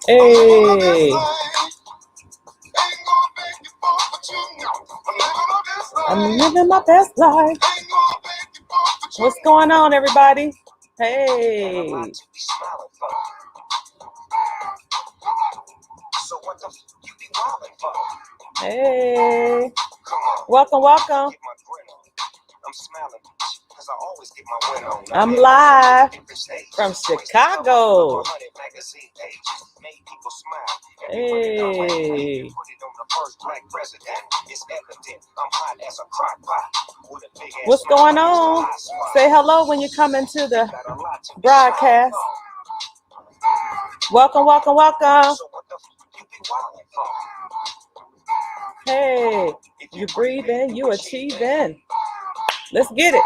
Hey, I'm living my best life. What's going on, everybody? Hey, hey, welcome, welcome. I'm live from Chicago. Hey, what's going on? Say hello when you come into the broadcast. Welcome, welcome, welcome. Hey, you breathing, you achieving. Let's get it.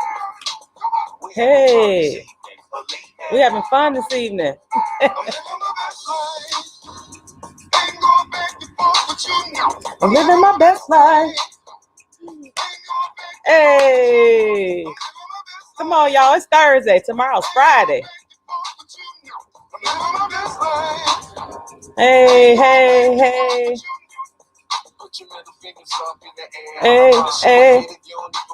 Hey, we having fun this evening. I'm living my best life. Hey, come on, y'all. It's Thursday. Tomorrow's Friday. Hey, hey, hey. Hey, hey.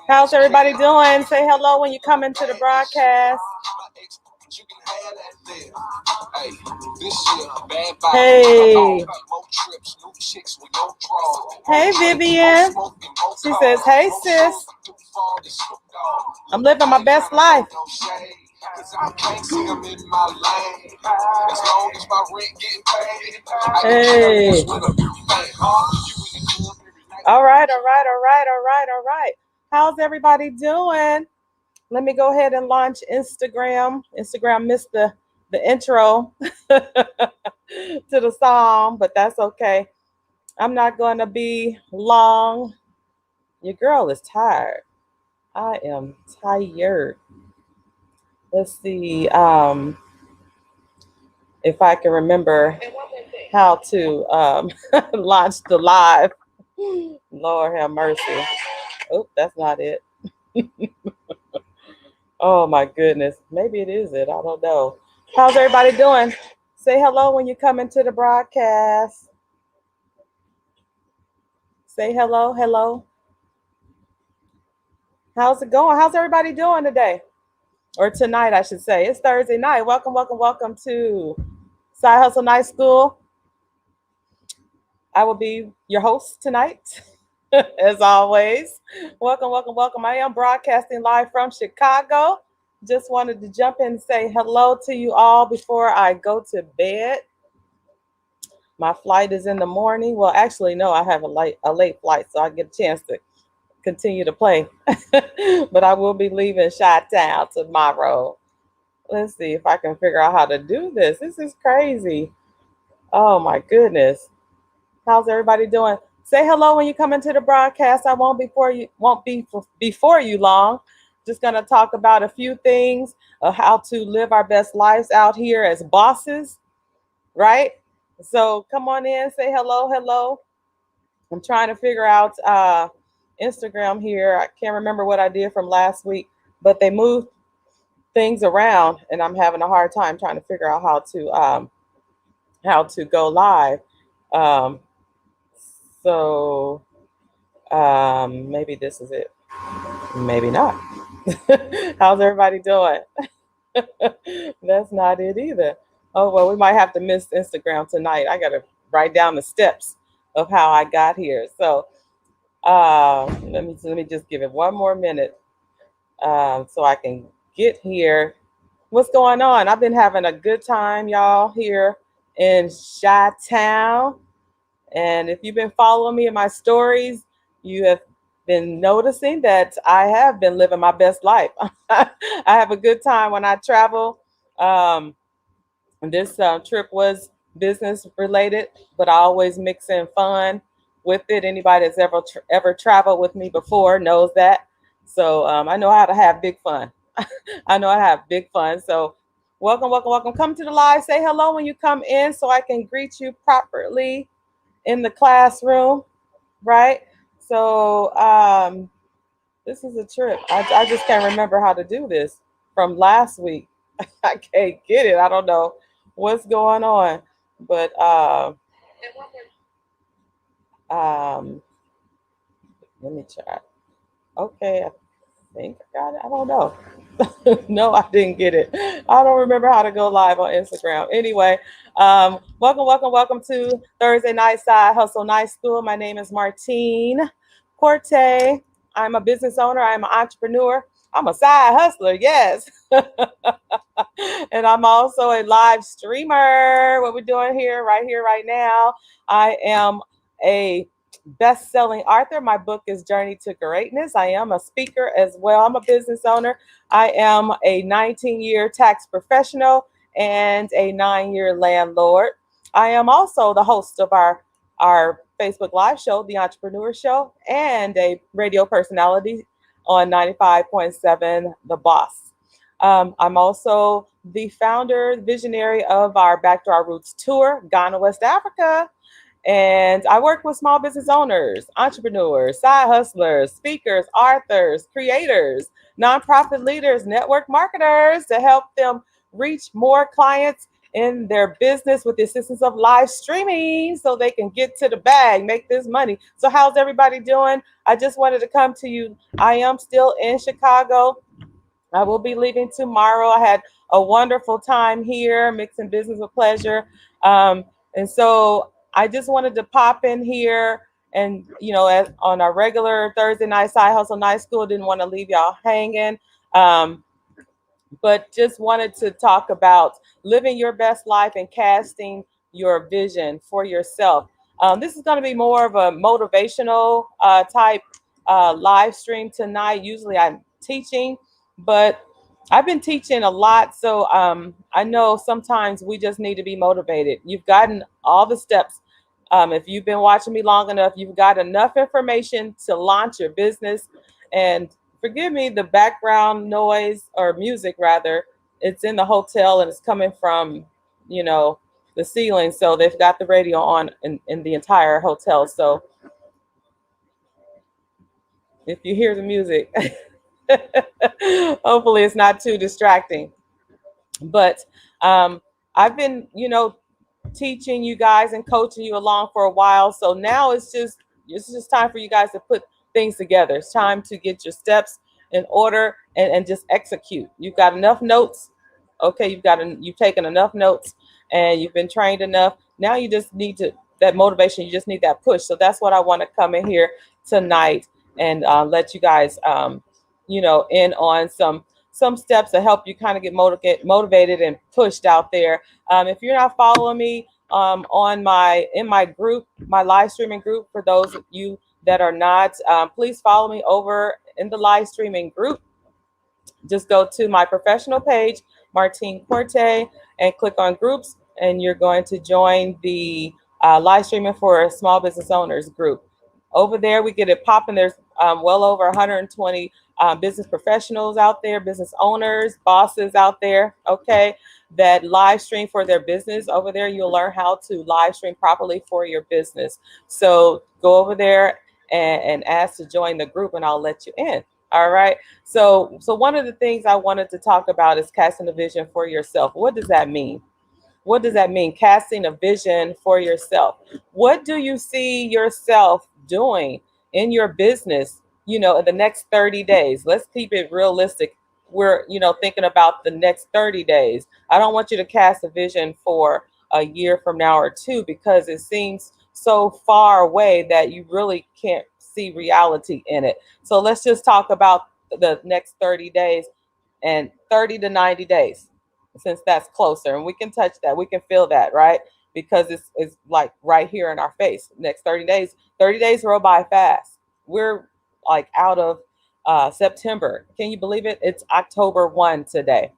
How's everybody doing? Say hello when you come into the broadcast. Hey. Hey, Vivian. She says, hey, sis. I'm living my best life. Hey. All right. How's everybody doing? Let me go ahead and launch Instagram. Instagram missed the intro to the song, but that's okay. I'm not going to be long. Your girl is tired. I am tired. Let's see if I can remember how to launch the live. Lord have mercy. Oh, that's not it. Oh my goodness. Maybe it is it. I don't know. How's everybody doing? Say hello when you come into the broadcast. Say hello, hello. How's it going? How's everybody doing today? Or tonight, I should say. It's Thursday night. Welcome, welcome, welcome to Side Hustle Night School. I will be your host tonight, as always. Welcome, welcome, welcome. I am broadcasting live from Chicago. Just wanted to jump in and say hello to you all before I go to bed. My flight is in the morning. Well, actually, no, I have a late flight, so I get a chance to continue to play. But I will be leaving Chi-Town tomorrow. Let's see if I can figure out how to do this. This is crazy. Oh my goodness. How's everybody doing? Say hello when you come into the broadcast. I won't be before you long. Just gonna talk about a few things of how to live our best lives out here as bosses, right? So come on in, say hello, hello. I'm trying to figure out Instagram here. I can't remember what I did from last week, but they moved things around, and I'm having a hard time trying to figure out how to go live. Um, so maybe this is it. Maybe not. How's everybody doing? That's not it either. Oh well, we might have to miss Instagram tonight. I gotta write down the steps of how I got here. So let me just give it one more minute so I can get here. What's going on? I've been having a good time, y'all, here in Chi-Town. And if you've been following me in my stories, you have been noticing that I have been living my best life. I have a good time when I travel. This trip was business related, but I always mix in fun with it. Anybody that's ever traveled with me before knows that. So I know how to have big fun. I know I have big fun. So welcome, welcome, welcome. Come to the live. Say hello when you come in so I can greet you properly in the classroom, right? So this is a trip. I just can't remember how to do this from last week. I can't get it. I don't know what's going on, but um, let me try. Okay, I think I got it. I don't know. No, I didn't get it. I don't remember how to go live on Instagram. Anyway, welcome, welcome, welcome to Thursday Night Side Hustle Night School. My name is Martine Corte. I'm a business owner. I'm an entrepreneur. I'm a side hustler, yes. And I'm also a live streamer. What we're doing here, right now. I am a best-selling author. My book is Journey to Greatness. I am a speaker as well. I'm a business owner. I am a 19-year tax professional and a 9-year landlord. I am also the host of our Facebook Live show, The Entrepreneur Show, and a radio personality on 95.7 The Boss. I'm also the founder, visionary of our Back to Our Roots tour, Ghana, West Africa. And I work with small business owners, entrepreneurs, side hustlers, speakers, authors, creators, nonprofit leaders, network marketers to help them reach more clients in their business with the assistance of live streaming so they can get to the bag, make this money. So, how's everybody doing? I just wanted to come to you. I am still in Chicago. I will be leaving tomorrow. I had a wonderful time here, mixing business with pleasure. And so I just wanted to pop in here and, as on our regular Thursday night side hustle night school, didn't want to leave y'all hanging. Um, but just wanted to talk about living your best life and casting your vision for yourself. This is going to be more of a motivational type live stream tonight. Usually I'm teaching, but I've been teaching a lot. So I know sometimes we just need to be motivated. You've gotten all the steps. If you've been watching me long enough, you've got enough information to launch your business. And forgive me, the background noise or music rather, it's in the hotel and it's coming from, the ceiling. So they've got the radio on in the entire hotel. So if you hear the music, hopefully it's not too distracting. But I've been, teaching you guys and coaching you along for a while. So now it's just time for you guys to put things together. It's time to get your steps in order and just execute. You've got enough notes. Okay, you've taken enough notes and you've been trained enough. Now you just need that motivation. You just need that push. So that's what I want to come in here tonight and let you guys, in on some steps to help you kind of get motivated and pushed out there. If you're not following me in my group, my live streaming group, for those of you that are not, please follow me over in the live streaming group. Just go to my professional page, Martine Corte, and click on groups, and you're going to join the live streaming for small business owners group. Over there, we get it popping. There's well over 120 business professionals out there, business owners, bosses out there, okay, that live stream for their business. Over there, you'll learn how to live stream properly for your business. So go over there and ask to join the group, and I'll let you in. All right. So one of the things I wanted to talk about is casting a vision for yourself. What does that mean? What does that mean? Casting a vision for yourself. What do you see yourself doing in your business, in the next 30 days? Let's keep it realistic. We're, thinking about the next 30 days. I don't want you to cast a vision for a year from now or two, because it seems so far away that you really can't see reality in it. So let's just talk about the next 30 days and 30 to 90 days, since that's closer and we can touch that, we can feel that, right? Because it's like right here in our face. Next 30 days roll by fast. We're like out of September. Can you believe it? It's October 1 today.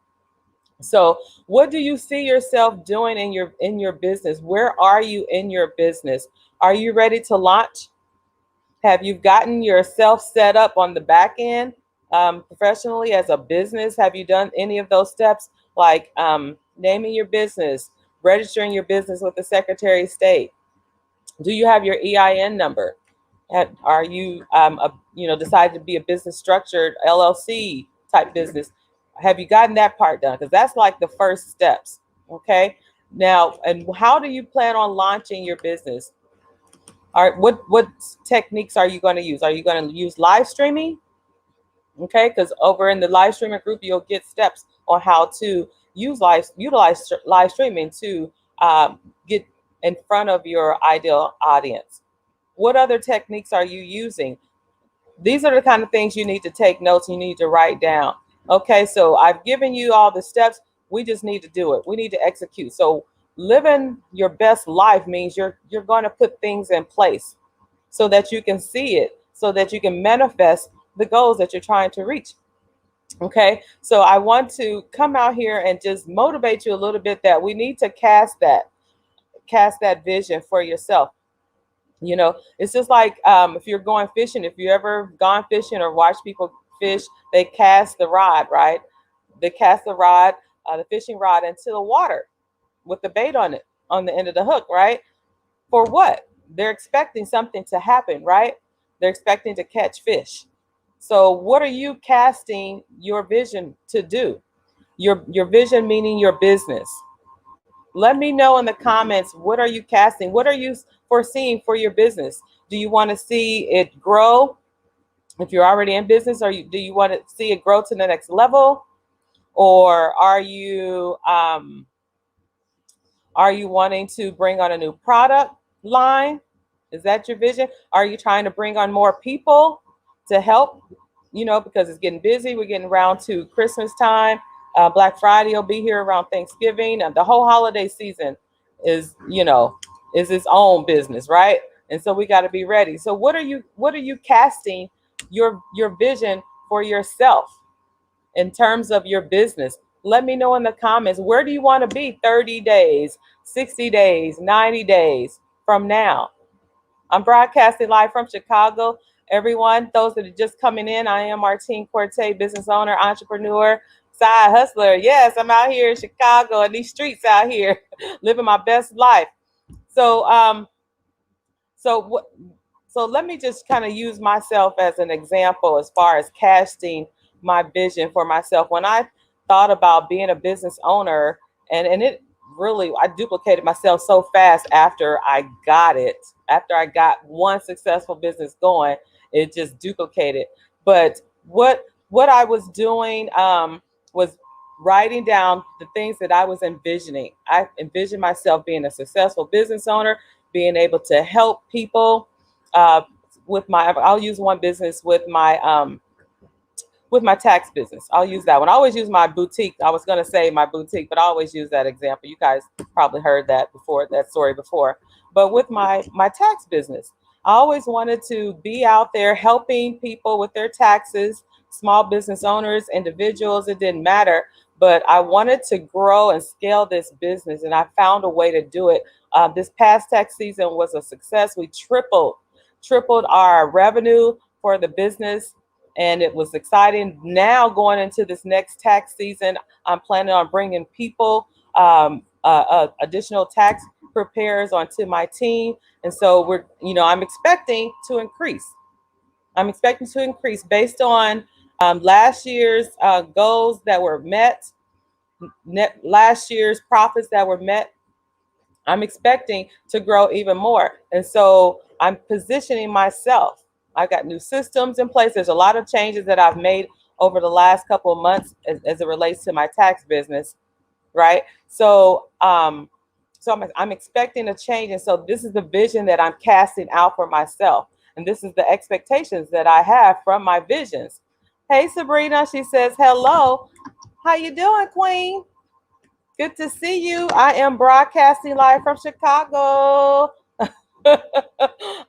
So what do you see yourself doing in your business? Where are you in your business? Are you ready to launch? Have you gotten yourself set up on the back end professionally as a business? Have you done any of those steps, like naming your business, registering your business with the Secretary of State? Do you have your EIN number? Are you, decided to be a business structured LLC type business? Have you gotten that part done? Because that's like the first steps. Okay. Now, and how do you plan on launching your business? All right, what techniques are you going to use? Are you going to use live streaming? Okay, because over in the live streaming group, you'll get steps on how to utilize live streaming to get in front of your ideal audience. What other techniques are you using? These are the kind of things you need to take notes, you need to write down. Okay, so I've given you all the steps. We just need to do it. We need to execute. So living your best life means you're going to put things in place so that you can see it, so that you can manifest the goals that you're trying to reach. Okay, so I want to come out here and just motivate you a little bit that we need to cast that vision for yourself. You know, it's just like if you're going fishing, if you ever gone fishing or watch people fish, they cast the rod, right? They cast the fishing rod into the water with the bait on it, on the end of the hook, right? For what? They're expecting something to happen, right? They're expecting to catch fish. So what are you casting your vision to do? Your vision meaning your business. Let me know in the comments, what are you casting? What are you foreseeing for your business? Do you want to see it grow if you're already in business, or do you want to see it grow to the next level? Or are you wanting to bring on a new product line? Is that your vision? Are you trying to bring on more people to help? You know, because it's getting busy. We're getting around to Christmas time. Black Friday will be here around Thanksgiving. The whole holiday season is its own business, right? And so we got to be ready. So what are you casting your vision for yourself in terms of your business? Let me know in the comments. Where do you want to be 30 days, 60 days, 90 days from now? I'm broadcasting live from Chicago. Everyone, those that are just coming in, I am Martine Corte, business owner, entrepreneur, side hustler. Yes, I'm out here in Chicago in these streets out here, living my best life. So, so let me just kind of use myself as an example as far as casting my vision for myself. When I thought about being a business owner, and it really, I duplicated myself so fast after I got it. After I got one successful business going, it just duplicated. But what I was doing was writing down the things that I was envisioning. I envisioned myself being a successful business owner, being able to help people with my. I'll use one business with my tax business. I'll use that one. I always use my boutique. I was going to say my boutique, but I always use that example. You guys probably heard that before, that story before. But with my tax business, I always wanted to be out there helping people with their taxes, small business owners, individuals, it didn't matter. But I wanted to grow and scale this business, and I found a way to do it. This past tax season was a success. We tripled our revenue for the business, and it was exciting. Now going into this next tax season, I'm planning on bringing people, additional tax preparers onto my team, and so I'm expecting to increase. I'm expecting to increase based on last year's goals that were met, last year's profits that were met. I'm expecting to grow even more, and so I'm positioning myself. I've got new systems in place. There's a lot of changes that I've made over the last couple of months as it relates to my tax business, right? So, I'm expecting a change, and so this is the vision that I'm casting out for myself, and this is the expectations that I have from my visions. Hey, Sabrina, she says hello. How you doing, Queen? Good to see you. I am broadcasting live from Chicago.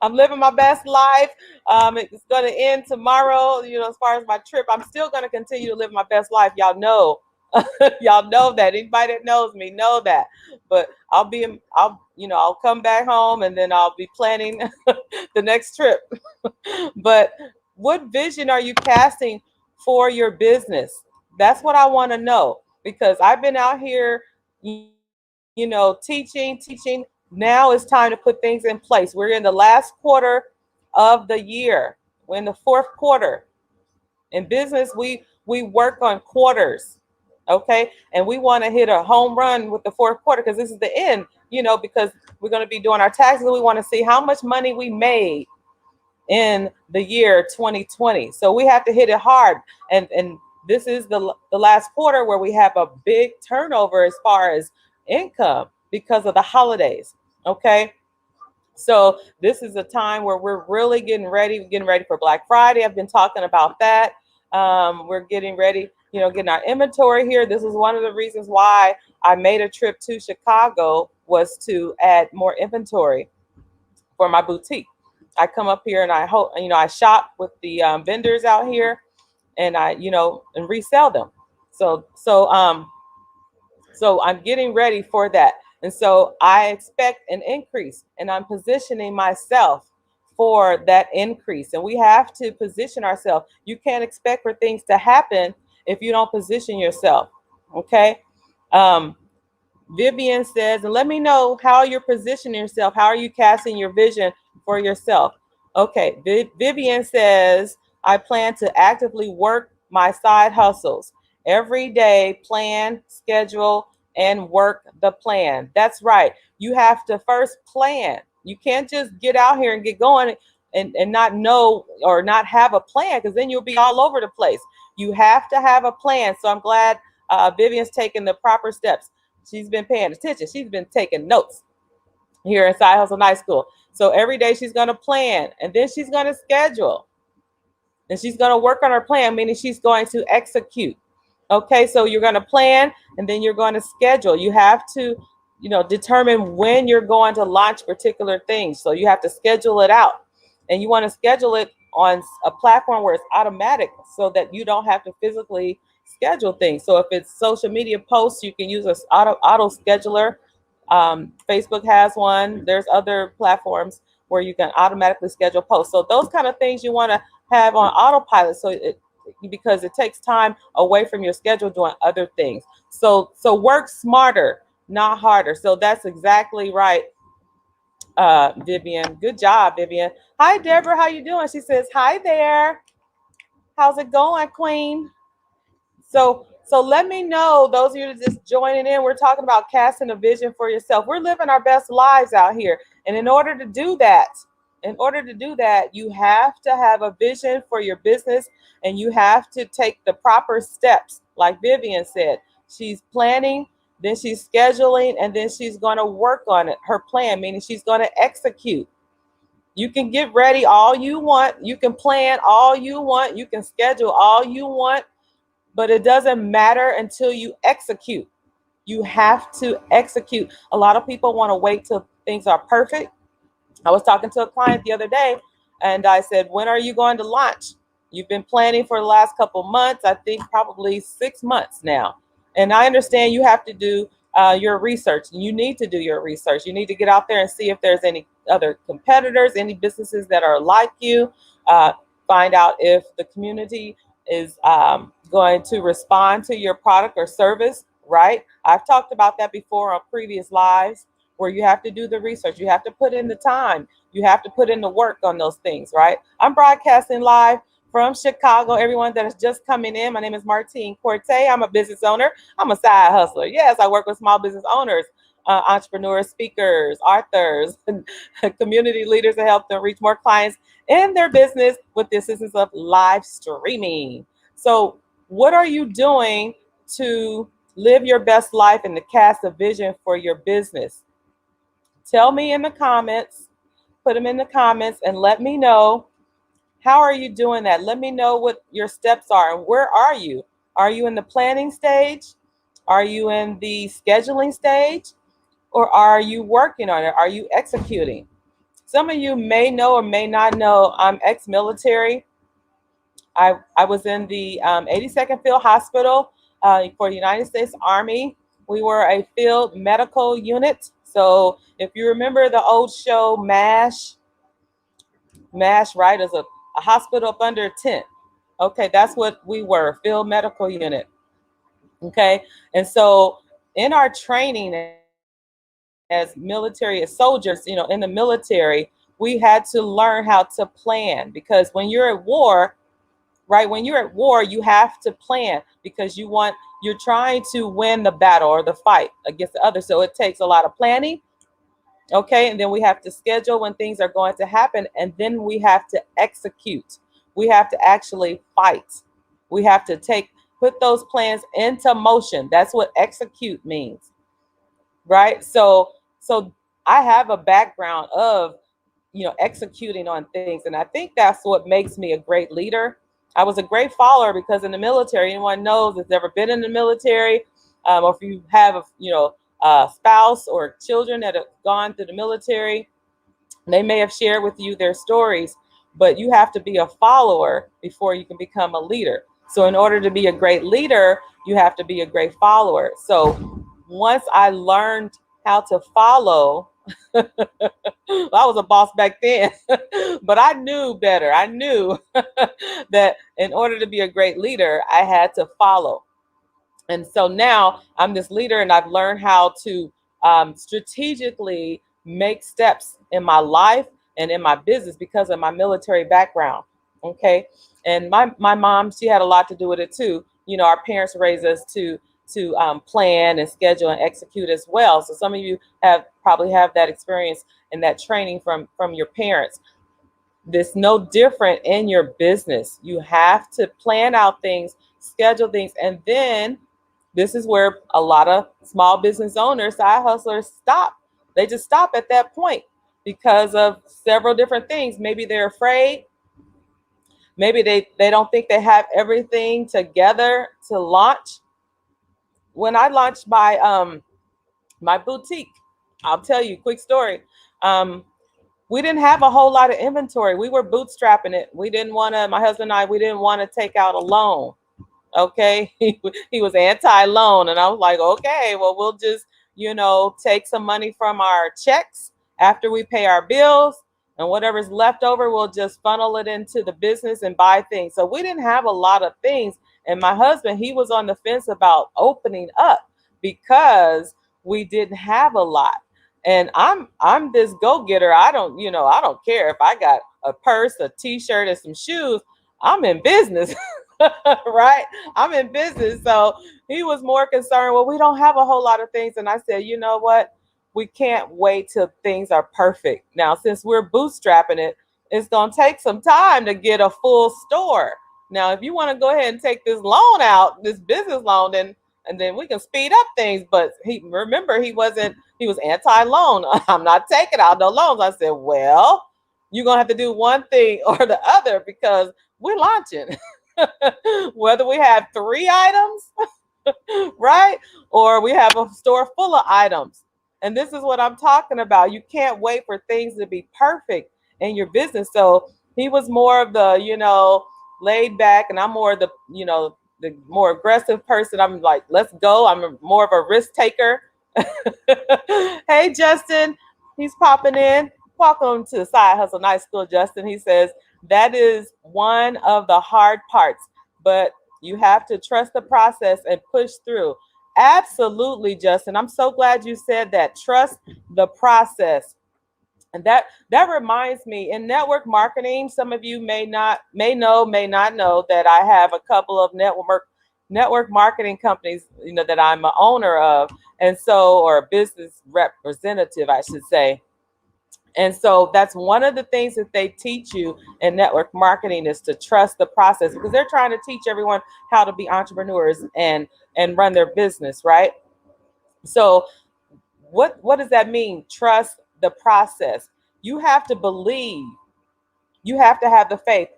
I'm living my best life. It's going to end tomorrow. As far as my trip, I'm still going to continue to live my best life. Y'all know, y'all know that. Anybody that knows me know that. But I'll come back home, and then I'll be planning the next trip. But what vision are you casting for your business? That's what I want to know, because I've been out here, teaching. Now it's time to put things in place. We're in the last quarter of the year. We're in the fourth quarter. In business, we We work on quarters. Okay. And we want to hit a home run with the fourth quarter because this is the end, because we're going to be doing our taxes. We want to see how much money we made in the year 2020. So we have to hit it hard. And this is the last quarter where we have a big turnover as far as income because of the holidays. Okay. So this is a time where we're really getting ready for Black Friday. I've been talking about that. We're getting ready, getting our inventory here. This is one of the reasons why I made a trip to Chicago, was to add more inventory for my boutique. I come up here and I shop with the vendors out here, and I, and resell them. So I'm getting ready for that. And so I expect an increase, and I'm positioning myself for that increase. And we have to position ourselves. You can't expect for things to happen if you don't position yourself. Okay. Vivian says, and let me know how you're positioning yourself. How are you casting your vision for yourself? Okay. Vivian says, I plan to actively work my side hustles every day, plan, schedule, and work the plan. That's right. You have to first plan. You can't just get out here and get going and not know or not have a plan, because then you'll be all over the place. You have to have a plan. So I'm glad Vivian's taking the proper steps. She's been paying attention. She's been taking notes here in Side Hustle Night School. So every day she's going to plan, and then she's going to schedule, and she's going to work on her plan, meaning she's going to execute. Okay, so you're going to plan, and then you're going to schedule. You have to, determine when you're going to launch particular things. So you have to schedule it out, and you want to schedule it on a platform where it's automatic, so that you don't have to physically schedule things. So if it's social media posts, you can use an auto scheduler. Facebook has one. There's other platforms where you can automatically schedule posts. So those kind of things you want to have on autopilot, because it takes time away from your schedule doing other things. So work smarter, not harder. So that's exactly right, Vivian. Good job, Vivian. Hi, Deborah. How you doing? She says, hi there. How's it going, Queen? So let me know, those of you just joining in, we're talking about casting a vision for yourself. We're living our best lives out here. And in order to do that, you have to have a vision for your business, and you have to take the proper steps. Like Vivian said, she's planning, then she's scheduling, and then she's going to work on it. Her plan, meaning she's going to execute. You can get ready all you want. You can plan all you want. You can schedule all you want, but it doesn't matter until you execute. You have to execute. A lot of people want to wait till things are perfect. I was talking to a client the other day, and I said, when are you going to launch? You've been planning for the last couple months, I think probably 6 months now. And I understand you have to do your research. You need to do your research. You need to get out there and see if there's any other competitors, any businesses that are like you. Find out if the community is going to respond to your product or service, right? I've talked about that before on previous lives, where you have to do the research. You have to put in the time. You have to put in the work on those things, right? I'm broadcasting live from Chicago. Everyone that is just coming in, my name is Martine Corte. I'm a business owner. I'm a side hustler. Yes, I work with small business owners, entrepreneurs, speakers, authors, and community leaders to help them reach more clients in their business with the assistance of live streaming. So what are you doing to live your best life and to cast a vision for your business? Tell me in the comments, put them in the comments, and let me know, how are you doing that? Let me know what your steps are, and where are you? Are you in the planning stage? Are you in the scheduling stage? Or are you working on it? Are you executing? Some of you may know or may not know, I'm ex-military. I was in the 82nd Field Hospital for the United States Army. We were a field medical unit. So if you remember the old show MASH, right, is a hospital up under a tent. Okay, that's what we were, field medical unit. Okay, and so in our training as military, as soldiers, in the military, we had to learn how to plan, because when you're at war, right? When you're at war, you have to plan because you're trying to win the battle or the fight against the other. So it takes a lot of planning. Okay. And then we have to schedule when things are going to happen. And then we have to execute. We have to actually fight. We have to put those plans into motion. That's what execute means. Right. So I have a background of, executing on things. And I think that's what makes me a great leader. I was a great follower because in the military, anyone knows that's ever been in the military, or if you have a spouse or children that have gone through the military, they may have shared with you their stories, but you have to be a follower before you can become a leader. So in order to be a great leader, you have to be a great follower. So once I learned how to follow, I was a boss back then, but I knew better. I knew that in order to be a great leader, I had to follow. And so now I'm this leader and I've learned how to strategically make steps in my life and in my business because of my military background. Okay. And my mom, she had a lot to do with it too. Our parents raised us to plan and schedule and execute as well. So some of you probably have that experience and that training from your parents. This no different in your business. You have to plan out things, schedule things, and then this is where a lot of small business owners, side hustlers stop. They just stop at that point because of several different things. Maybe they're afraid. Maybe they don't think they have everything together to launch. When I launched my boutique, I'll tell you a quick story. We didn't have a whole lot of inventory. We were bootstrapping it. My husband and I, we didn't want to take out a loan. Okay. He was anti-loan. And I was like, okay, well, we'll just, take some money from our checks after we pay our bills, and whatever's left over, we'll just funnel it into the business and buy things. So we didn't have a lot of things. And my husband, he was on the fence about opening up because we didn't have a lot. And I'm this go-getter. I don't care if I got a purse, a t-shirt, and some shoes. I'm in business. Right? I'm in business. So he was more concerned, well, we don't have a whole lot of things. And I said, you know what? We can't wait till things are perfect. Now, since we're bootstrapping it, it's going to take some time to get a full store. Now, if you want to go ahead and take this loan out, this business loan, and then we can speed up things. But he was anti-loan. I'm not taking out no loans. I said, well, you're going to have to do one thing or the other because we're launching. Whether we have 3 items, right? Or we have a store full of items. And this is what I'm talking about. You can't wait for things to be perfect in your business. So he was more of the, laid back, and I'm more the more aggressive person. I'm like, let's go. I'm more of a risk taker. Hey, Justin, he's popping in. Welcome to the Side Hustle Night School, Justin. He says, that is one of the hard parts, but you have to trust the process and push through. Absolutely, Justin. I'm so glad you said that. Trust the process. And that reminds me, in network marketing, some of you may not know that I have a couple of network marketing companies, that I'm an owner of, and so, or a business representative, I should say. And so that's one of the things that they teach you in network marketing is to trust the process, because they're trying to teach everyone how to be entrepreneurs and run their business, right? So what does that mean? Trust the process. You have to believe, you have to have the faith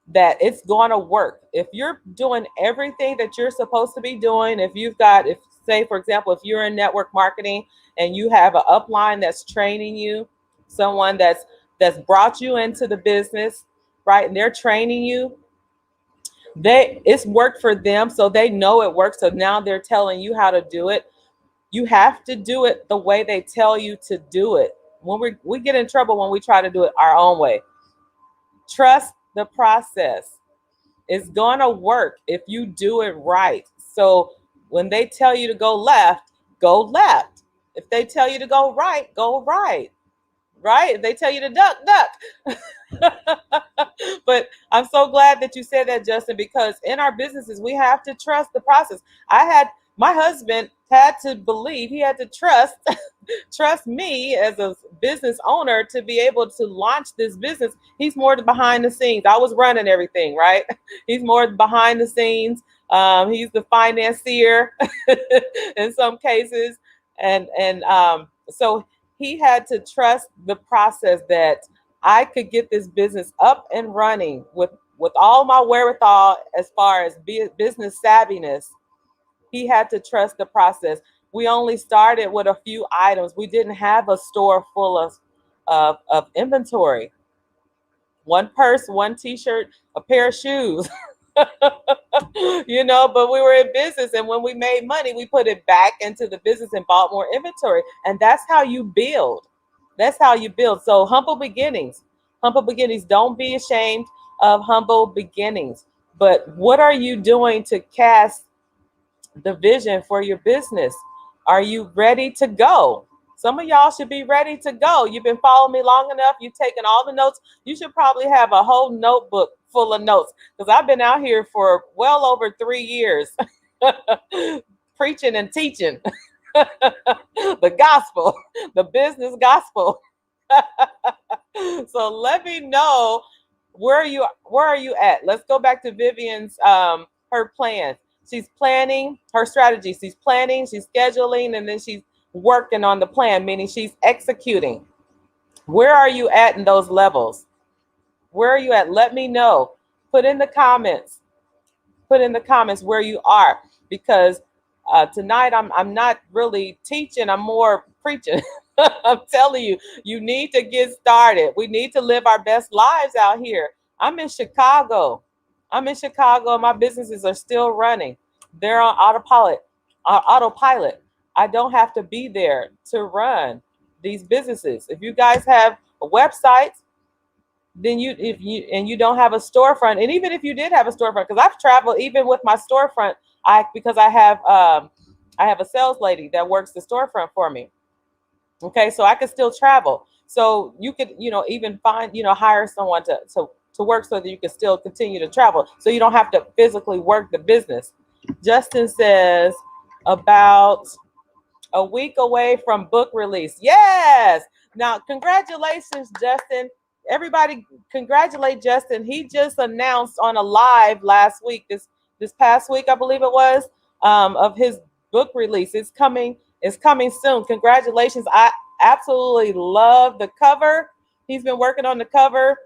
that it's going to work. If you're doing everything that you're supposed to be doing, say, for example, if you're in network marketing and you have an upline that's training you, someone that's brought you into the business, right? And they're training you. It's worked for them, so they know it works. So now they're telling you how to do it. You have to do it the way they tell you to do it. When we get in trouble when we try to do it our own way. Trust the process. It's going to work if you do it right. So when they tell you to go left, go left. If they tell you to go right, go right. Right? If they tell you to duck, duck. But I'm so glad that you said that, Justin, because in our businesses, we have to trust the process. My husband had to believe, he had to trust me as a business owner to be able to launch this business. He's more behind the scenes. I was running everything, right? He's more behind the scenes. He's the financier in some cases. So he had to trust the process that I could get this business up and running with all my wherewithal as far as business savviness. He had to trust the process. We only started with a few items. We didn't have a store full of inventory. One purse, one t-shirt, a pair of shoes. But we were in business, and when we made money, we put it back into the business and bought more inventory. And that's how you build. That's how you build. So humble beginnings. Humble beginnings. Don't be ashamed of humble beginnings. But what are you doing to cast the vision for your business? Are you ready to go? Some of y'all should be ready to go. You've been following me long enough. You've taken all the notes. You should probably have a whole notebook full of notes, because I've been out here for well over 3 years preaching and teaching the gospel, the business gospel. So let me know, where are you at? Let's go back to Vivian's her plan. She's planning her strategy. She's planning, she's scheduling, and then she's working on the plan, meaning she's executing. Where are you at in those levels? Where are you at? Let me know. Put in the comments. Put in the comments where you are, because tonight I'm not really teaching. I'm more preaching. I'm telling you, you need to get started. We need to live our best lives out here. I'm in Chicago. My businesses are still running. They're on autopilot. I don't have to be there to run these businesses. If you guys have a website, then you don't have a storefront, and even if you did have a storefront, because I've traveled even with my storefront, because I have a sales lady that works the storefront for me. Okay, so I could still travel. So you could, even find, hire someone to work so that you can still continue to travel. So you don't have to physically work the business. Justin says about a week away from book release. Yes. Now, congratulations, Justin. Everybody congratulate Justin. He just announced on a live last week, this past week, I believe it was, of his book release. It's coming soon. Congratulations. I absolutely love the cover. He's been working on the cover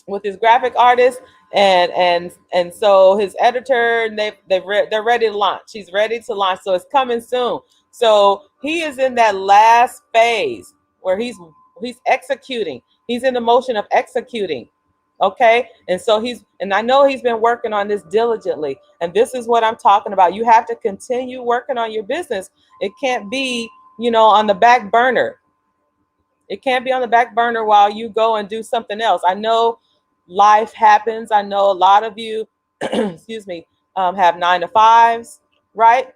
with his graphic artist, and so his editor, they're ready to launch. He's ready to launch, so it's coming soon. So he is in that last phase where he's executing. He's in the motion of executing. Okay. And so I know he's been working on this diligently. And this is what I'm talking about. You have to continue working on your business. It can't be, on the back burner. It can't be on the back burner while you go and do something else. I know life happens. I know a lot of you, excuse me, have 9-to-5s, right?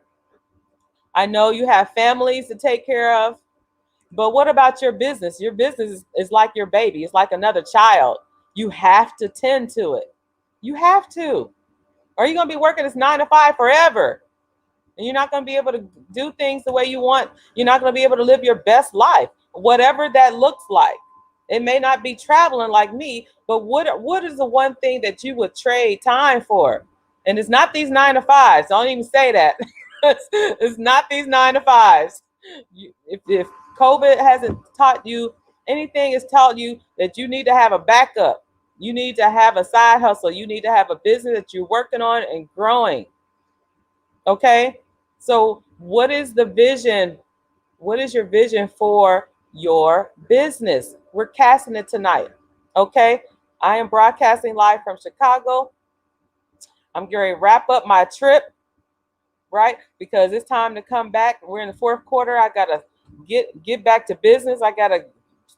I know you have families to take care of. But what about your business? Your business is like your baby. It's like another child. You have to tend to it. You have to. Or you're going to be working this 9-to-5 forever. And you're not going to be able to do things the way you want. You're not going to be able to live your best life, whatever that looks like. It may not be traveling like me, but what is the one thing that you would trade time for? And it's not these 9-to-5s. Don't even say that. It's not these 9-to-5s. If COVID hasn't taught you anything, it's taught you that you need to have a backup. You need to have a side hustle. You need to have a business that you're working on and growing. Okay? So what is the vision? What is your vision for your business? We're casting it tonight. Okay? I am broadcasting live from Chicago. I'm going to wrap up my trip, right? Because it's time to come back. We're in the fourth quarter. I got to get back to business. I got to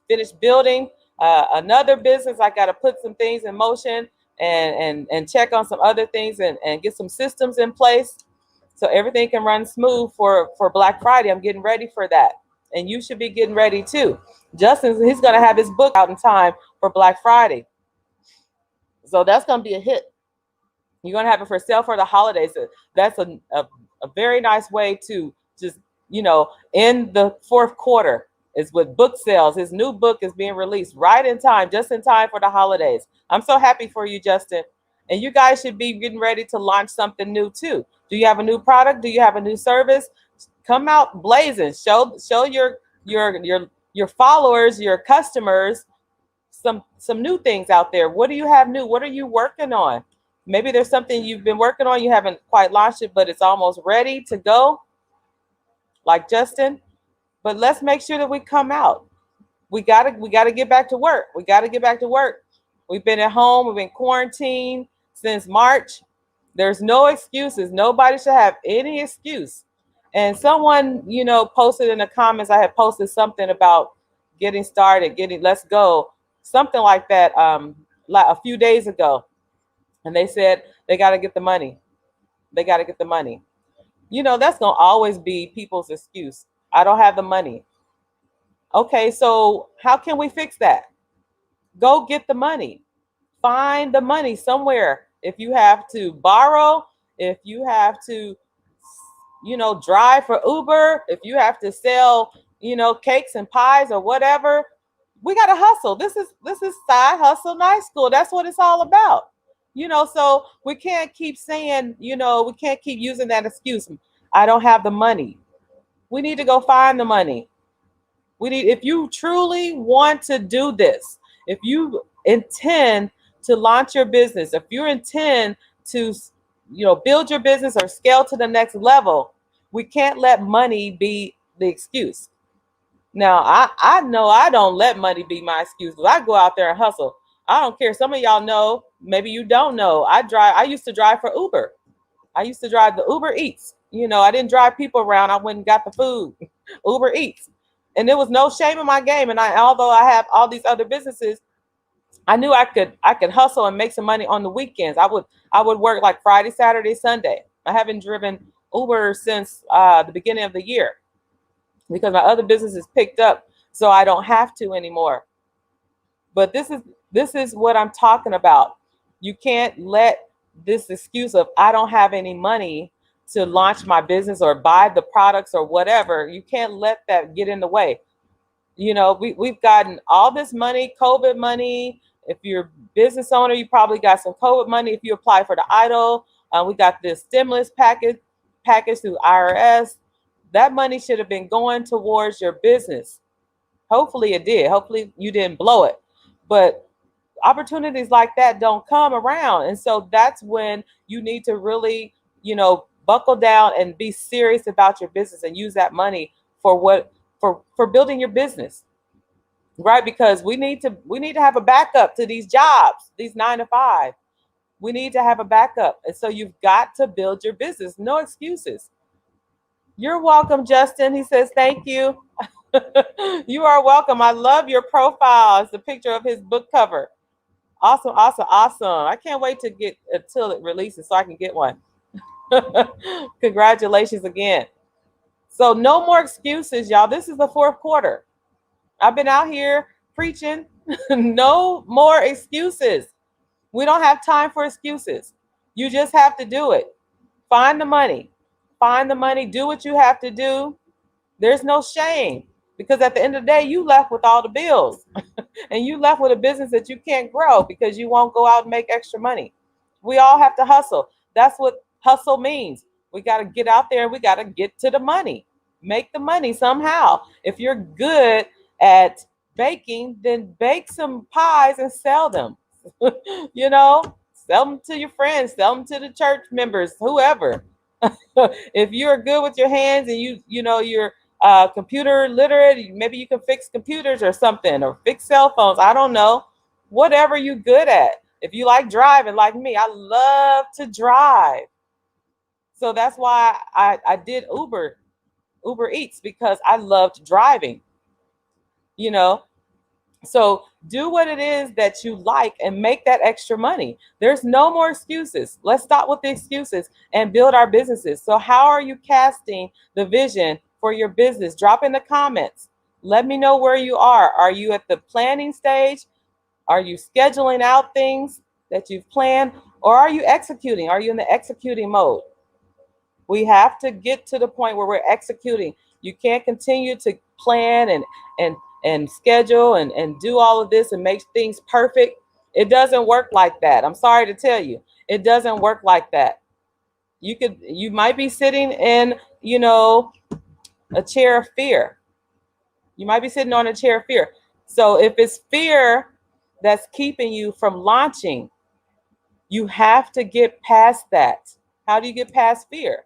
finish building another business. I got to put some things in motion and check on some other things and get some systems in place so everything can run smooth for Black Friday. I'm getting ready for that. And you should be getting ready too. Justin, he's going to have his book out in time for Black Friday. So that's going to be a hit. You're going to have it for sale for the holidays. That's a very nice way to just, in the fourth quarter is with book sales. His new book is being released right in time, just in time for the holidays. I'm so happy for you, Justin. And you guys should be getting ready to launch something new too. Do you have a new product? Do you have a new service? Come out blazing. Show your followers, your customers some new things out there. What do you have new? What are you working on? Maybe there's something you've been working on, you haven't quite launched it, but it's almost ready to go, like Justin. But let's make sure that we come out. We gotta get back to work. We gotta get back to work. We've been at home, we've been quarantined since March. There's no excuses. Nobody should have any excuse. And someone, posted in the comments, I had posted something about getting started, let's go, something like that, like a few days ago. And they said they got to get the money. They got to get the money. That's going to always be people's excuse. I don't have the money. Okay, so how can we fix that? Go get the money. Find the money somewhere. If you have to borrow, if you have to, drive for Uber, if you have to sell, cakes and pies or whatever, we got to hustle. This is Side Hustle Night School. That's what it's all about. So we can't keep saying, we can't keep using that excuse. I don't have the money. We need to go find the money. If you truly want to do this, if you intend to launch your business, if you intend to, build your business or scale to the next level, we can't let money be the excuse. Now, I know I don't let money be my excuse. I go out there and hustle. I don't care. Some of y'all know, maybe you don't know. I used to drive for Uber. I used to drive the Uber Eats. I didn't drive people around. I went and got the food. Uber Eats. And there was no shame in my game. And although I have all these other businesses, I knew I could hustle and make some money on the weekends. I would work like Friday, Saturday, Sunday. I haven't driven Uber since the beginning of the year because my other businesses picked up, so I don't have to anymore. But this is what I'm talking about. You can't let this excuse of I don't have any money to launch my business or buy the products or whatever. You can't let that get in the way. We've gotten all this money, COVID money. If you're a business owner, you probably got some COVID money. If you apply for the EIDL, we got this stimulus package through IRS. That money should have been going towards your business. Hopefully it did. Hopefully you didn't blow it. But opportunities like that don't come around. And so that's when you need to really, buckle down and be serious about your business and use that money for building your business. Right? Because we need to have a backup to these jobs, these 9 to 5. We need to have a backup. And so you've got to build your business. No excuses. You're welcome, Justin. He says, thank you. You are welcome. I love your profile. It's the picture of his book cover. Awesome, awesome, awesome. I can't wait to get until it releases so I can get one. Congratulations again. So no more excuses, y'all. This is the fourth quarter. I've been out here preaching. No more excuses. We don't have time for excuses. You just have to do it. Find the money. Find the money. Do what you have to do. There's no shame because at the end of the day, you left with all the bills and you left with a business that you can't grow because you won't go out and make extra money. We all have to hustle. That's what hustle means. We got to get out there and we got to get to the money. Make the money somehow. If you're good at baking, then bake some pies and sell them. Sell them to your friends, sell them to the church members, whoever. If you're good with your hands and you're computer literate, maybe you can fix computers or something or fix cell phones. I don't know. Whatever you're good at. If you like driving like me, I love to drive. So that's why I did Uber Eats because I loved driving. So do what it is that you like and make that extra money. There's no more excuses. Let's stop with the excuses and build our businesses. So how are you casting the vision for your business? Drop in the comments. Let me know where you are. Are you at the planning stage? Are you scheduling out things? that you've planned, or are you executing? Are you in the executing mode? We have to get to the point where we're executing. You can't continue to plan and schedule and do all of this and make things perfect. It doesn't work like that. I'm sorry to tell you, it doesn't work like that. You might be sitting in, a chair of fear. You might be sitting on a chair of fear. So if it's fear that's keeping you from launching, you have to get past that. How do you get past fear?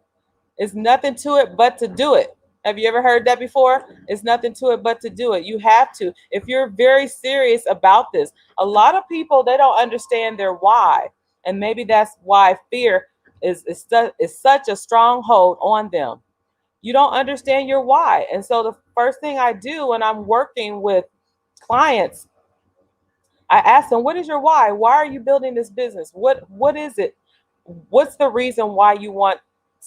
It's nothing to it but to do it. Have you ever heard that before? It's nothing to it but to do it. You have to. If you're very serious about this, a lot of people, they don't understand their why. And maybe that's why fear is such a stronghold on them. You don't understand your why. And so the first thing I do when I'm working with clients, I ask them, what is your why? Why are you building this business? What is it? What's the reason why you want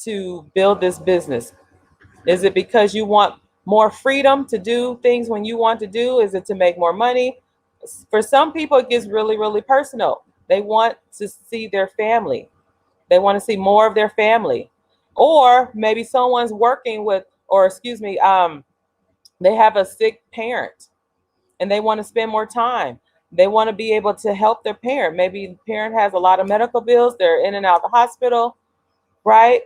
to build this business? Is it because you want more freedom to do things when you want to do? Is it to make more money? For some people, it gets really, really personal. They want to see their family. They want to see more of their family. Or maybe someone's working with, or excuse me, they have a sick parent and they want to spend more time. They want to be able to help their parent. Maybe the parent has a lot of medical bills. They're in and out of the hospital, right?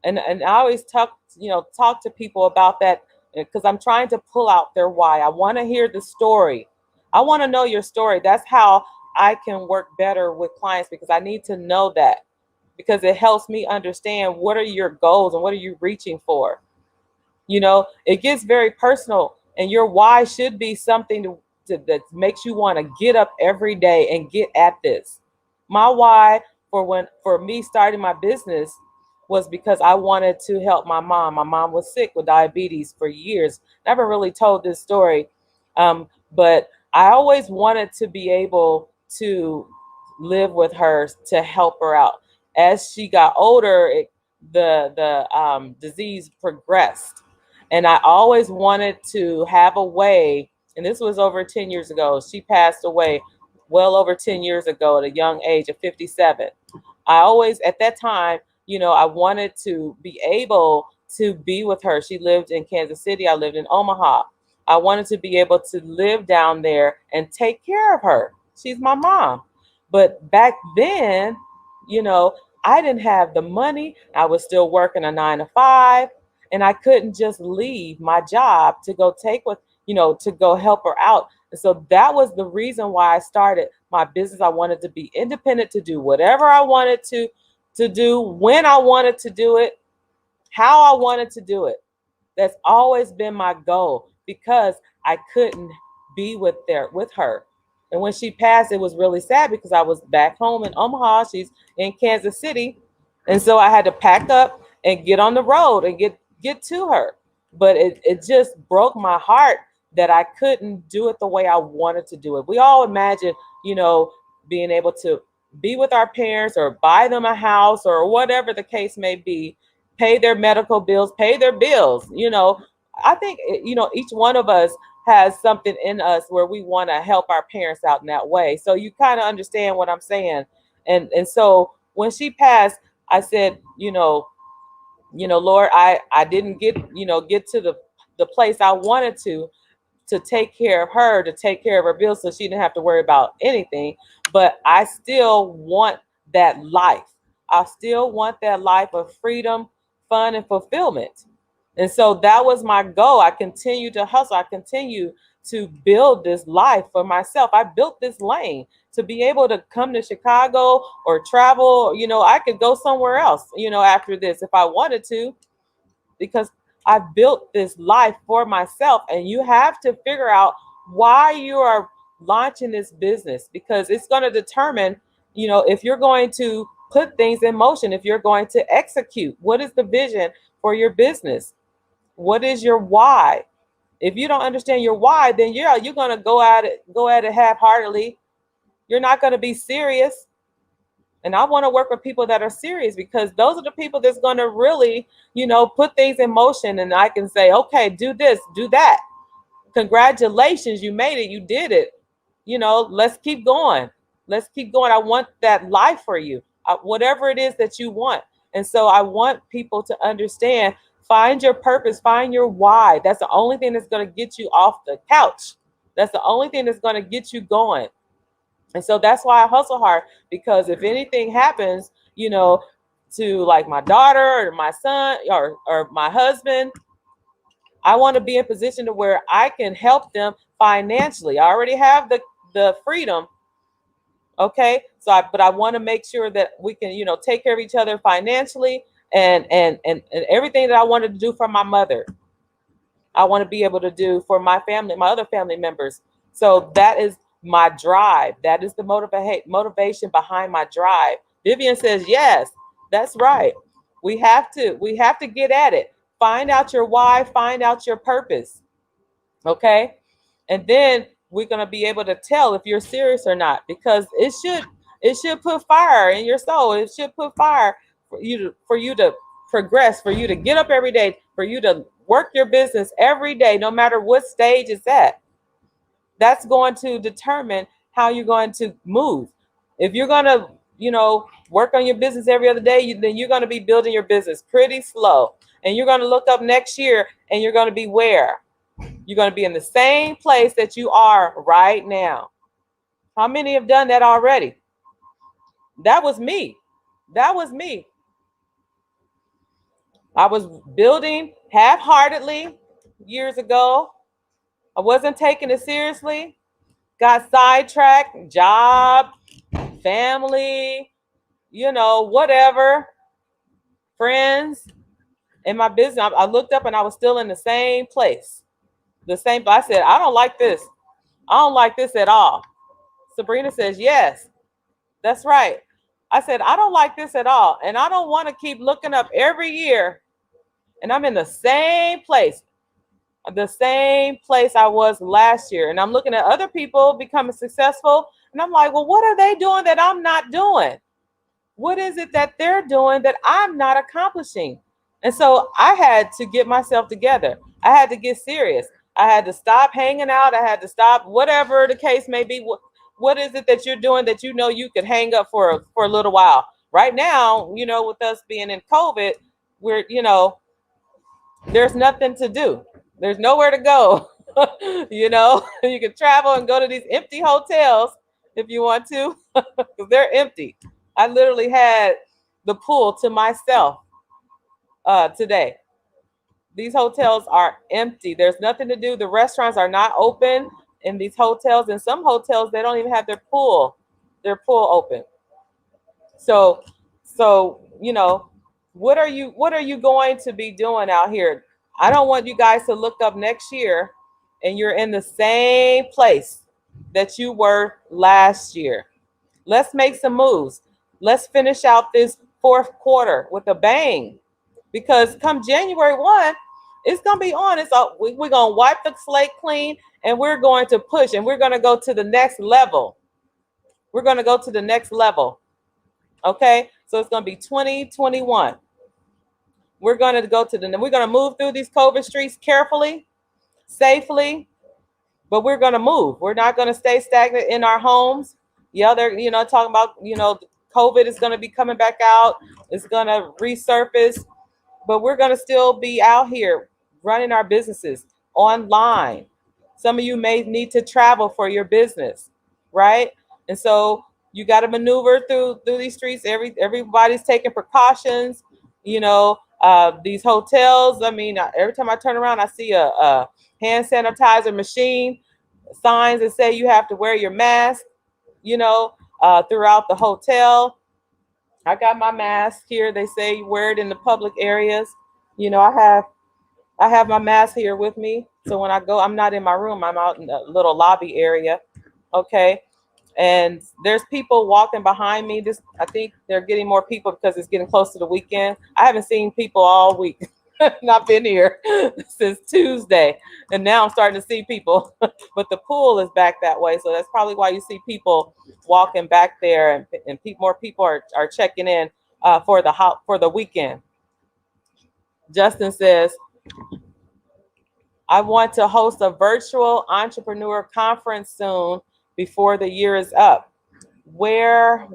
And I always talk to people about that because I'm trying to pull out their why. I want to hear the story. I want to know your story. That's how I can work better with clients, because I need to know that, because it helps me understand what are your goals and what are you reaching for. It gets very personal, and your why should be something that makes you want to get up every day and get at this. My why for me starting my business was because I wanted to help my mom. My mom was sick with diabetes for years. Never really told this story, but I always wanted to be able to live with her, to help her out. As she got older, the disease progressed, and I always wanted to have a way. And this was over 10 years ago. She passed away well over 10 years ago at a young age of 57. I always, at that time, I wanted to be able to be with her. She lived in Kansas City. I lived in Omaha. I wanted to be able to live down there and take care of her. She's my mom. But back then, I didn't have the money. I was still working a 9 to 5, and I couldn't just leave my job to go to go help her out. And so that was the reason why I started my business. I wanted to be independent, to do whatever I wanted to do, when I wanted to do it, how I wanted to do it. That's always been my goal, because I couldn't be with her. And when she passed, it was really sad, because I was back home in Omaha. She's in Kansas City. And so I had to pack up and get on the road and get to her. But it just broke my heart that I couldn't do it the way I wanted to do it. We all imagine, being able to be with our parents or buy them a house or whatever the case may be, pay their medical bills, pay their bills. I think, each one of us has something in us where we want to help our parents out in that way. So you kind of understand what I'm saying. And so when she passed, I said, Lord, I didn't get to the place I wanted to take care of her, to take care of her bills, so she didn't have to worry about anything. But I still want that life. I still want that life of freedom, fun, and fulfillment. And so that was my goal. I continue to hustle. I continue to build this life for myself. I built this lane to be able to come to Chicago or travel. I could go somewhere else, after this if I wanted to, because I built this life for myself. And you have to figure out why you are launching this business, because it's going to determine, if you're going to put things in motion, if you're going to execute. What is the vision for your business? What is your why? If you don't understand your why, then you're going to go at it half-heartedly. You're not going to be serious. And I want to work with people that are serious, because those are the people that's going to really, put things in motion. And I can say, okay, do this, do that. Congratulations, you made it. You did it. Let's keep going. Let's keep going. I want that life for you, whatever it is that you want. And so I want people to understand, find your purpose, find your why. That's the only thing that's going to get you off the couch. That's the only thing that's going to get you going. And so that's why I hustle hard, because if anything happens, to like my daughter or my son or my husband, I want to be in position to where I can help them financially. I already have the freedom. Okay. But I want to make sure that we can, take care of each other financially, and everything that I wanted to do for my mother, I want to be able to do for my family, my other family members. So that is my drive. That is the motivation behind my drive. Vivian says, yes, that's right. We have to get at it. Find out your why, find out your purpose. Okay. And then we're going to be able to tell if you're serious or not, because it should put fire in your soul. It should put fire for you to progress, for you to get up every day, for you to work your business every day, no matter what stage it's at. That's going to determine how you're going to move. If you're going to, work on your business every other day, then you're going to be building your business pretty slow. And you're going to look up next year and you're going to be where? You're going to be in the same place that you are right now. How many have done that already? That was me. That was me. I was building half-heartedly years ago. I wasn't taking it seriously. Got sidetracked, job, family, whatever, friends. In my business, I looked up and I was still in the same place. I said, I don't like this. I don't like this at all. Sabrina says, yes, that's right. I said, I don't like this at all. And I don't want to keep looking up every year. And I'm in the same place I was last year. And I'm looking at other people becoming successful. And I'm like, well, what are they doing that I'm not doing? What is it that they're doing that I'm not accomplishing? And so I had to get myself together. I had to get serious. I had to stop hanging out. I had to stop, whatever the case may be. What is it that you're doing that you could hang up for a little while? Right now, with us being in COVID, we're, there's nothing to do. There's nowhere to go. You can travel and go to these empty hotels if you want to, because they're empty. I literally had the pool to myself today. These hotels are empty. There's nothing to do. The restaurants are not open in these hotels. In some hotels, they don't even have their pool open. So, what are you going to be doing out here? I don't want you guys to look up next year and you're in the same place that you were last year. Let's make some moves. Let's finish out this fourth quarter with a bang, because come January 1, it's going to be on. We're going to wipe the slate clean, and we're going to push, and we're going to go to the next level. We're going to go to the next level. Okay? So it's going to be 2021. We're going to move through these COVID streets carefully, safely, but we're going to move. We're not going to stay stagnant in our homes. Yeah, they're, talking about, COVID is going to be coming back out. It's going to resurface, but we're going to still be out here running our businesses online. Some of you may need to travel for your business, right? And so you got to maneuver through these streets. Everybody's taking precautions, these hotels. I mean, every time I turn around, I see a hand sanitizer machine, signs that say you have to wear your mask, throughout the hotel. I got my mask here. They say you wear it in the public areas. I have my mask here with me. So when I go, I'm not in my room. I'm out in a little lobby area. Okay. And there's people walking behind me. I think they're getting more people because it's getting close to the weekend. I haven't seen people all week. Not been here since Tuesday. And now I'm starting to see people. But the pool is back that way. So that's probably why you see people walking back there, and more people are checking in for the weekend. Justin says, I want to host a virtual entrepreneur conference soon before the year is up. where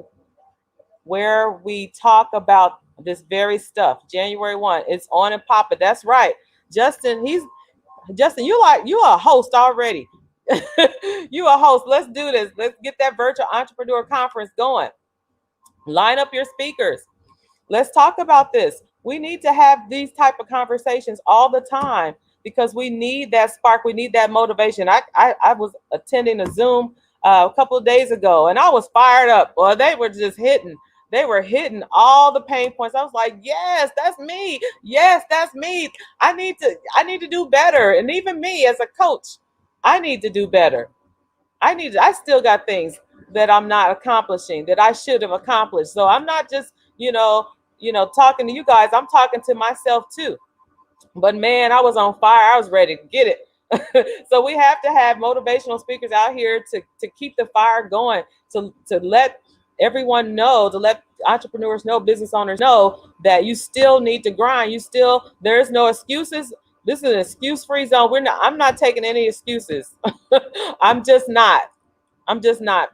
we talk about this very stuff. January 1, it's on and popping. That's right. Justin, you are a host already. You a host. Let's do this. Let's get that virtual entrepreneur conference going. Line up your speakers. Let's talk about this. We need to have these type of conversations all the time because we need that spark. We need that motivation. I was attending a Zoom a couple of days ago, and I was fired up. Well, they were just hitting. They were hitting all the pain points. I was like, yes, that's me. Yes, that's me. I need to do better. And even me as a coach, I need to do better. I still got things that I'm not accomplishing that I should have accomplished. So I'm not just, talking to you guys. I'm talking to myself too. But man, I was on fire. I was ready to get it. So we have to have motivational speakers out here to keep the fire going, to let everyone know, to let entrepreneurs know, business owners know that you still need to grind. There's no excuses. This is an excuse-free zone. I'm not taking any excuses. I'm just not.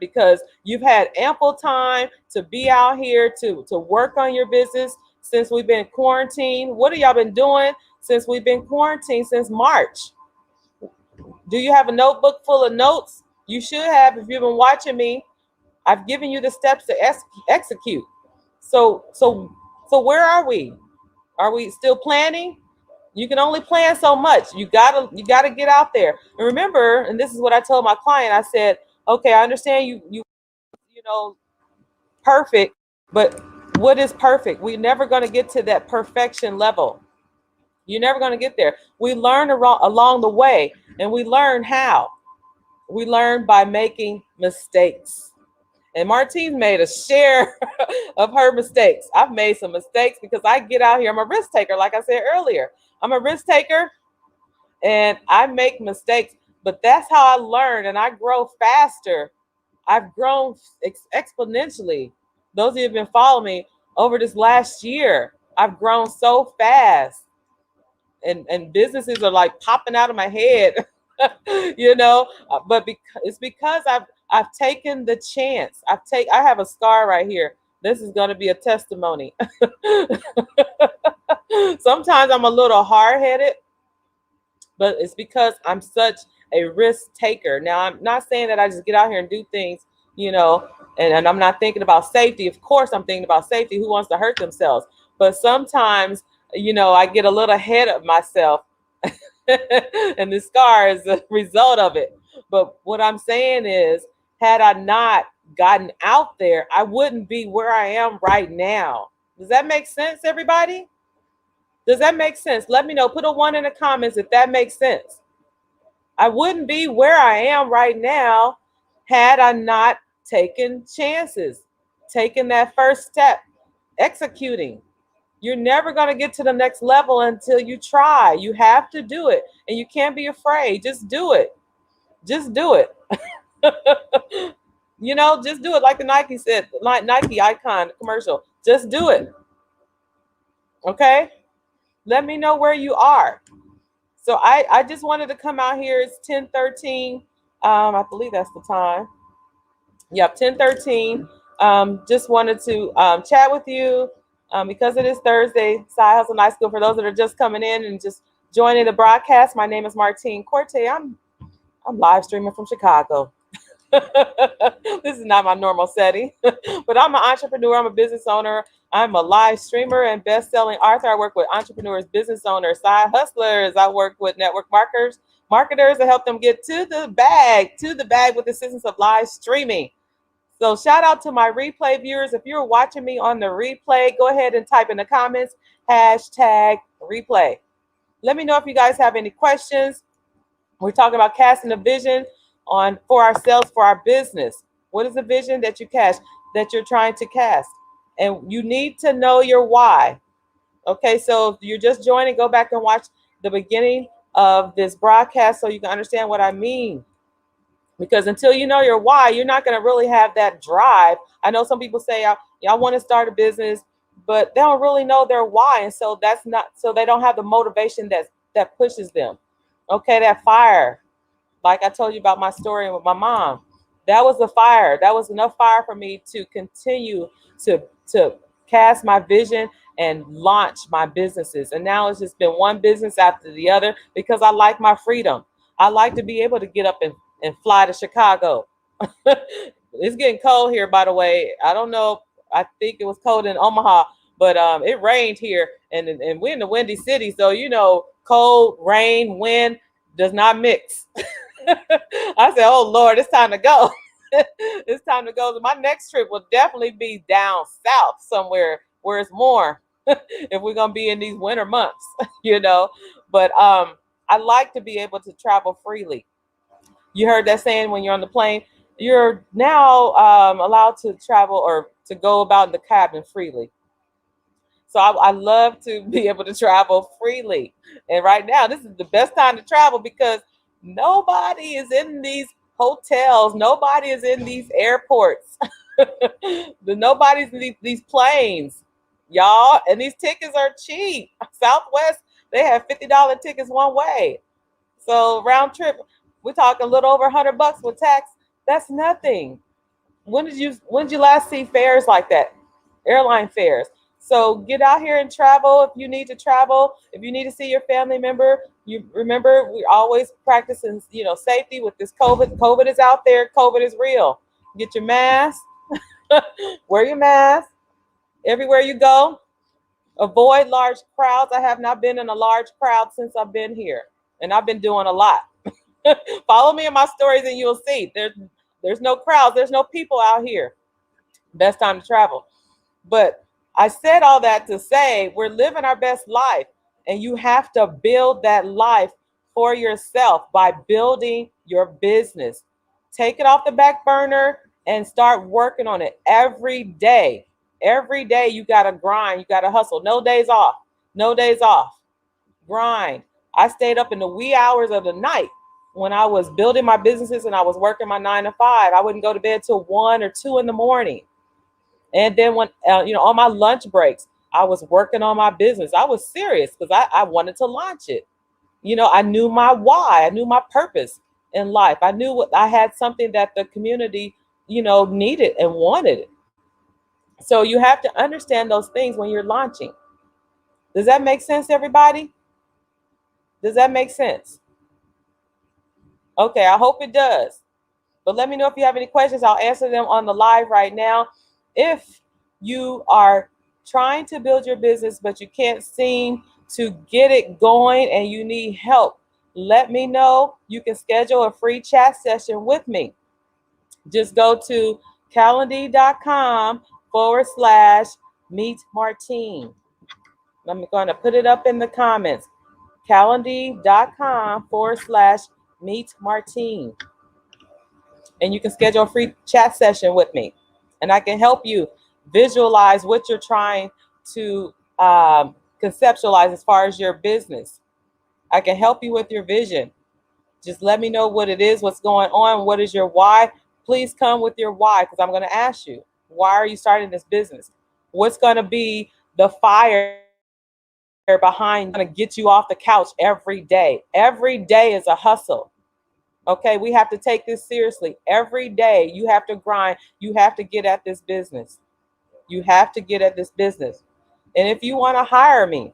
Because you've had ample time to be out here to work on your business since we've been quarantined. What have y'all been doing since we've been quarantined since March? Do you have a notebook full of notes? You should have if you've been watching me. I've given you the steps to execute. So where are we? Are we still planning? You can only plan so much. You gotta get out there. And remember, and this is what I told my client. I said, okay, I understand you perfect, but what is perfect? We're never going to get to that perfection level. You're never going to get there. We learn along the way, and we learn how. We learn by making mistakes. And Martine made a share of her mistakes. I've made some mistakes because I get out here. I'm a risk taker, like I said earlier. I'm a risk taker, and I make mistakes. But that's how I learn, and I grow faster. I've grown exponentially. Those of you who have been following me over this last year, I've grown so fast. And businesses are like popping out of my head, but it's because I've taken the chance. I have a scar right here. This is going to be a testimony. Sometimes I'm a little hard-headed, but it's because I'm such a risk taker. Now, I'm not saying that I just get out here and do things, and I'm not thinking about safety. Of course, I'm thinking about safety. Who wants to hurt themselves? But sometimes, I get a little ahead of myself, and the scar is a result of it. But what I'm saying is, had I not gotten out there, I wouldn't be where I am right now. Does that make sense, everybody? Does that make sense? Let me know. Put a 1 in the comments if that makes sense. I wouldn't be where I am right now had I not taken chances, taken that first step, executing. You're never going to get to the next level until you try. You have to do it, and you can't be afraid. Just do it. Just do it. Just do it like the Nike said, like Nike icon commercial. Just do it. Okay? Let me know where you are. So I just wanted to come out here. It's 10:13. I believe that's the time. Yep, 10:13. Just wanted to chat with you because it is Thursday. Side Hustle Night School. For those that are just coming in and just joining the broadcast, my name is Martine Corte. I'm live streaming from Chicago. This is not my normal setting, but I'm an entrepreneur. I'm a business owner. I'm a live streamer and best-selling author. I work with entrepreneurs, business owners, side hustlers. I work with network marketers to help them get to the bag with the assistance of live streaming. So shout out to my replay viewers. If you're watching me on the replay, go ahead and type in the comments, #replay. Let me know if you guys have any questions. We're talking about casting a vision for ourselves, for our business. What is the vision that you're trying to cast? And you need to know your why. Okay, so if you're just joining, go back and watch the beginning of this broadcast so you can understand what I mean. Because until you know your why, you're not going to really have that drive. I know some people say, I want to start a business, but they don't really know their why. And so they don't have the motivation that pushes them. Okay, that fire. Like I told you about my story with my mom, That was the fire. That was enough fire for me to continue to cast my vision and launch my businesses. And now it's just been one business after the other because I like my freedom. I like to be able to get up and fly to Chicago. It's getting cold here, by the way. I don't know. I think it was cold in Omaha, but it rained here, and we're in the windy city, so cold, rain, wind does not mix. I said, "Oh Lord, it's time to go." It's time to go. My next trip will definitely be down south somewhere where it's more. If we're gonna be in these winter months, But I like to be able to travel freely. You heard that saying, when you're on the plane, you're now allowed to travel or to go about in the cabin freely. So I love to be able to travel freely. And right now, this is the best time to travel because nobody is in these hotels. Nobody is in these airports. Nobody's in these planes, y'all. And these tickets are cheap. Southwest, they have $50 tickets one way. So round trip, we're talking a little over $100 with tax. That's nothing. When did you last see fares like that? Airline fares. So get out here and travel if you need to travel. If you need to see your family member, you remember we always practicing, safety with this COVID. COVID is out there. COVID is real. Get your mask. Wear your mask everywhere you go. Avoid large crowds. I have not been in a large crowd since I've been here, and I've been doing a lot. Follow me in my stories and you'll see there's no crowds, there's no people out here. Best time to travel. But I said all that to say we're living our best life, and you have to build that life for yourself by building your business. Take it off the back burner and start working on it every day. Every day you got to grind, you got to hustle. No days off. No days off. Grind. I stayed up in the wee hours of the night when I was building my businesses and I was working my 9 to 5. I wouldn't go to bed till 1 or 2 in the morning. And then when, on my lunch breaks, I was working on my business. I was serious because I wanted to launch it. I knew my why. I knew my purpose in life. I knew I had something that the community, needed and wanted. So you have to understand those things when you're launching. Does that make sense, everybody? Does that make sense? Okay, I hope it does. But let me know if you have any questions. I'll answer them on the live right now. If you are trying to build your business, but you can't seem to get it going and you need help, let me know. You can schedule a free chat session with me. Just go to calendly.com/meet Martine. I'm going to put it up in the comments. calendly.com/meet Martine. And you can schedule a free chat session with me. And I can help you visualize what you're trying to conceptualize as far as your business. I can help you with your vision. Just let me know what it is, what's going on, what is your why. Please come with your why, because I'm going to ask you, why are you starting this business? What's going to be the fire behind going to get you off the couch every day? Every day is a hustle. Okay, we have to take this seriously. Every day you have to grind. You have to get at this business. You have to get at this business. And if you want to hire me,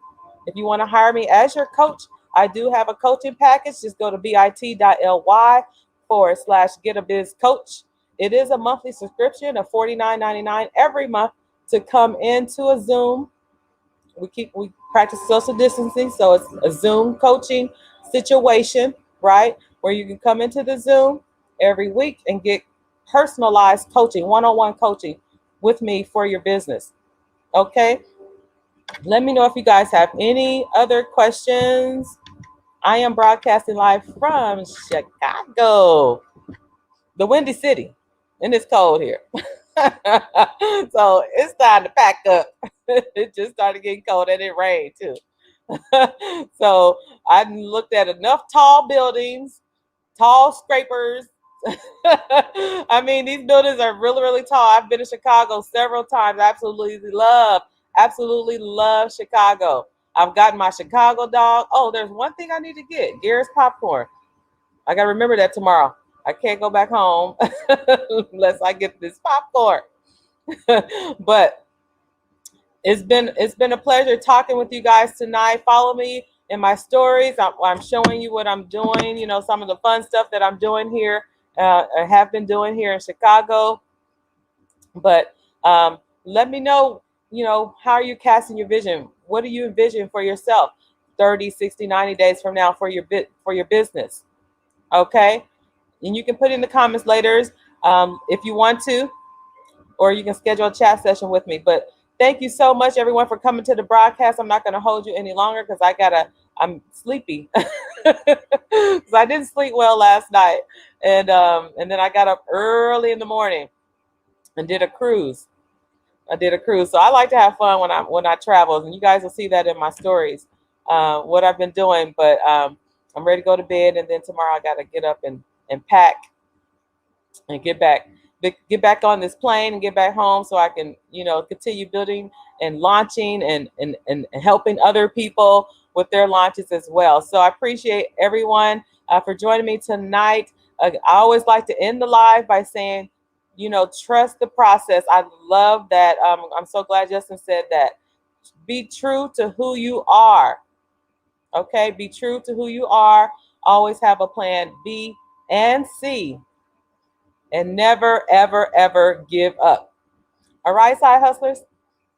as your coach, I do have a coaching package. Just go to bit.ly/GetABizCoach. It is a monthly subscription of $49.99 every month to come into a Zoom. We practice social distancing, so it's a Zoom coaching situation, right? Where you can come into the Zoom every week and get personalized coaching, one-on-one coaching with me for your business. Okay? Let me know if you guys have any other questions. I am broadcasting live from Chicago, the Windy City, and it's cold here. So it's time to pack up. It just started getting cold and it rained too. So I looked at enough tall buildings, tall scrapers. I mean, these buildings are really, really tall. I've been to Chicago several times. Absolutely love Chicago. I've gotten my Chicago dog. Oh, there's one thing I need to get. Garrett's popcorn. I got to remember that tomorrow. I can't go back home unless I get this popcorn. But it's been a pleasure talking with you guys tonight. Follow me in my stories. I'm showing you what I'm doing. You know, some of the fun stuff that I'm doing here, I have been doing here in Chicago. But let me know, you know, how are you casting your vision? What do you envision for yourself 30, 60, 90 days from now for your business? Okay. And you can put in the comments later if you want to, or you can schedule a chat session with me. But thank you so much, everyone, for coming to the broadcast. I'm not going to hold you any longer because I'm sleepy because I didn't sleep well last night, and then I got up early in the morning and did a cruise. So I like to have fun when I travel, and you guys will see that in my stories, what I've been doing. But I'm ready to go to bed, and then tomorrow I got to get up and pack and get back on this plane and get back home so I can, you know, continue building and launching and helping other people with their launches as well. So I appreciate everyone for joining me tonight. I always like to end the live by saying, you know, trust the process. I love that. I'm so glad Justin said that. Be true to who you are. Okay, be true to who you are. Always have a plan B and C, and never, ever, ever give up. All right, side hustlers.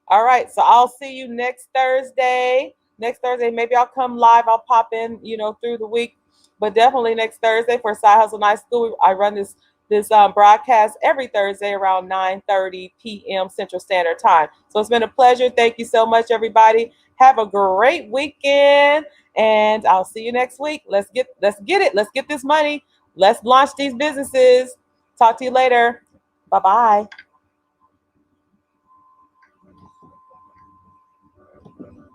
All right, so I'll see you next Thursday. Next Thursday, maybe I'll come live. I'll pop in, you know, through the week, but definitely next Thursday for Side Hustle Night School. I run this broadcast every Thursday around 9:30 p.m. Central Standard Time. So it's been a pleasure. Thank you so much, everybody. Have a great weekend, and I'll see you next week. Let's get it. Let's get this money. Let's launch these businesses. Talk to you later. Bye-bye.